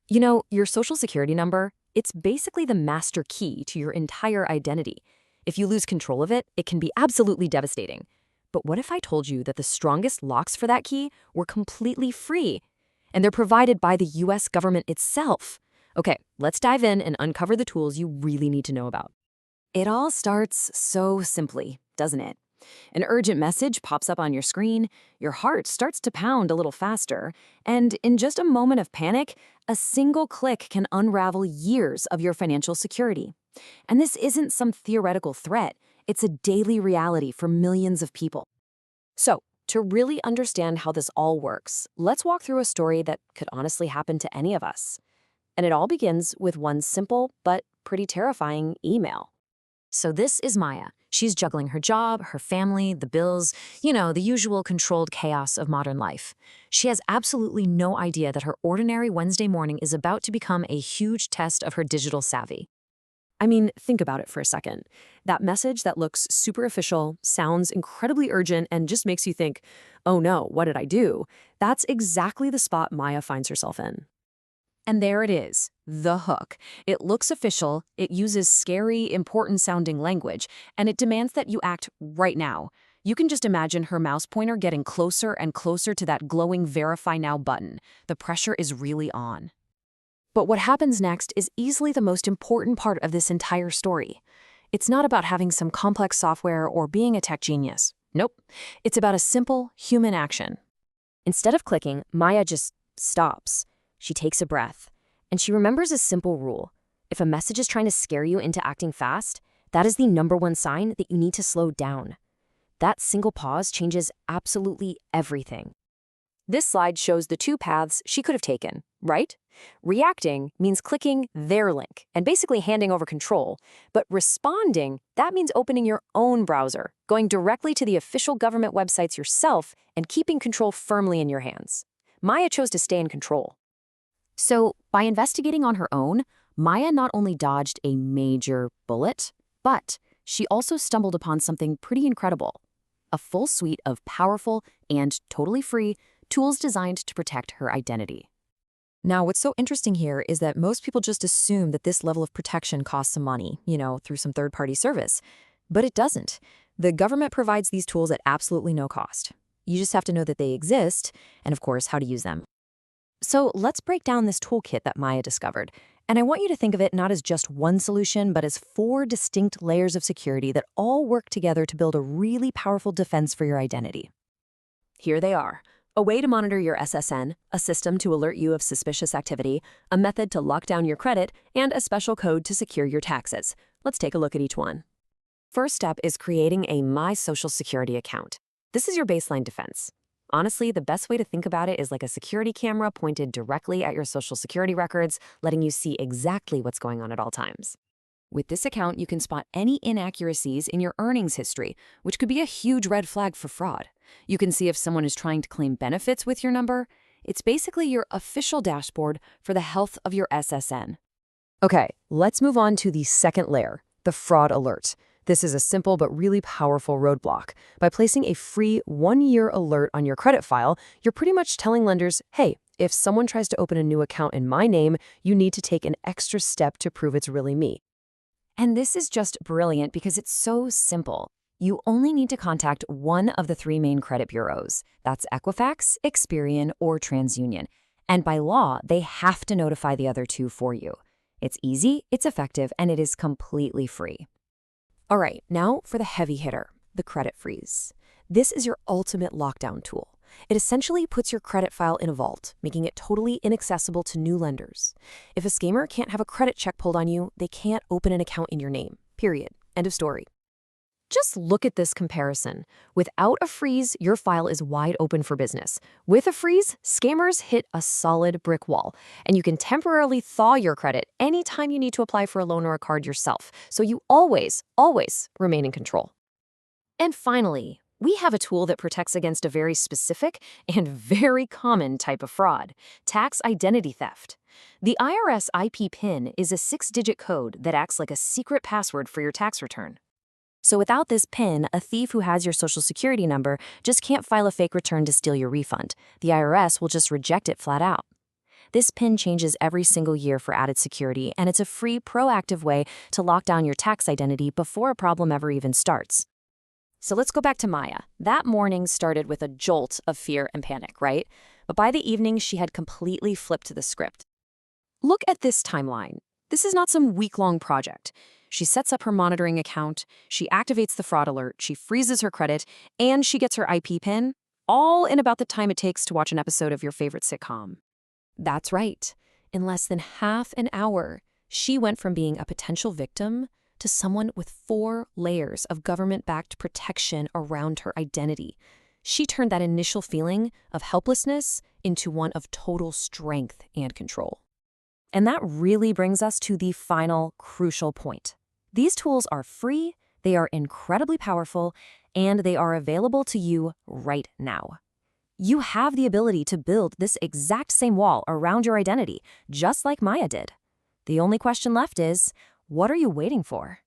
You know, your social security number, it's basically the master key to your entire identity. If you lose control of it, it can be absolutely devastating. But what if I told you that the strongest locks for that key were completely free? And they're provided by the US government itself. Okay, let's dive in and uncover the tools you really need to know about. It all starts so simply, doesn't it? An urgent message pops up on your screen, your heart starts to pound a little faster, and in just a moment of panic, a single click can unravel years of your financial security. And this isn't some theoretical threat, it's a daily reality for millions of people. So, to really understand how this all works, let's walk through a story that could honestly happen to any of us. And it all begins with one simple but pretty terrifying email. So this is Maya. She's juggling her job, her family, the bills, the usual controlled chaos of modern life. She has absolutely no idea that her ordinary Wednesday morning is about to become a huge test of her digital savvy. I mean, think about it for a second. That message that looks super official, sounds incredibly urgent, and just makes you think, oh no, what did I do? That's exactly the spot Maya finds herself in. And there it is, the hook. It looks official, it uses scary, important-sounding language, and it demands that you act right now. You can just imagine her mouse pointer getting closer and closer to that glowing Verify Now button. The pressure is really on. But what happens next is easily the most important part of this entire story. It's not about having some complex software or being a tech genius. Nope. It's about a simple human action. Instead of clicking, Maya just stops. She takes a breath, and she remembers a simple rule. If a message is trying to scare you into acting fast, that is the #1 sign that you need to slow down. That single pause changes absolutely everything. This slide shows the two paths she could have taken, right? Reacting means clicking their link and basically handing over control, but responding, that means opening your own browser, going directly to the official government websites yourself and keeping control firmly in your hands. Maya chose to stay in control. So, by investigating on her own, Maya not only dodged a major bullet, but she also stumbled upon something pretty incredible: a full suite of powerful and totally free tools designed to protect her identity. Now, what's so interesting here is that most people just assume that this level of protection costs some money, through some third-party service. But it doesn't. The government provides these tools at absolutely no cost. You just have to know that they exist and, of course, how to use them. So let's break down this toolkit that Maya discovered. And I want you to think of it not as just one solution, but as 4 distinct layers of security that all work together to build a really powerful defense for your identity. Here they are: a way to monitor your SSN, a system to alert you of suspicious activity, a method to lock down your credit, and a special code to secure your taxes. Let's take a look at each one. First step is creating a mySocialSecurity account. This is your baseline defense. Honestly, the best way to think about it is like a security camera pointed directly at your social security records, letting you see exactly what's going on at all times. With this account, you can spot any inaccuracies in your earnings history, which could be a huge red flag for fraud. You can see if someone is trying to claim benefits with your number. It's basically your official dashboard for the health of your SSN. Okay, let's move on to the second layer, the fraud alert. This is a simple but really powerful roadblock. By placing a free 1-year alert on your credit file, you're pretty much telling lenders, hey, if someone tries to open a new account in my name, you need to take an extra step to prove it's really me. And this is just brilliant because it's so simple. You only need to contact one of the 3 main credit bureaus. That's Equifax, Experian, or TransUnion. And by law, they have to notify the other 2 for you. It's easy, it's effective, and it is completely free. All right, now for the heavy hitter, the credit freeze. This is your ultimate lockdown tool. It essentially puts your credit file in a vault, making it totally inaccessible to new lenders. If a scammer can't have a credit check pulled on you, they can't open an account in your name. Period. End of story. Just look at this comparison. Without a freeze, your file is wide open for business. With a freeze, scammers hit a solid brick wall, and you can temporarily thaw your credit anytime you need to apply for a loan or a card yourself, so you always remain in control. And finally, we have a tool that protects against a very specific and very common type of fraud: tax identity theft. The IRS IP PIN is a 6-digit code that acts like a secret password for your tax return. So without this PIN, a thief who has your social security number just can't file a fake return to steal your refund. The IRS will just reject it flat out. This PIN changes every single year for added security, and it's a free, proactive way to lock down your tax identity before a problem ever even starts. So let's go back to Maya. That morning started with a jolt of fear and panic, right? But by the evening, she had completely flipped the script. Look at this timeline. This is not some week-long project. She sets up her monitoring account, she activates the fraud alert, she freezes her credit, and she gets her IP PIN, all in about the time it takes to watch an episode of your favorite sitcom. That's right. In less than half an hour, she went from being a potential victim to someone with 4 layers of government-backed protection around her identity. She turned that initial feeling of helplessness into one of total strength and control. And that really brings us to the final crucial point. These tools are free, they are incredibly powerful, and they are available to you right now. You have the ability to build this exact same wall around your identity, just like Maya did. The only question left is, what are you waiting for?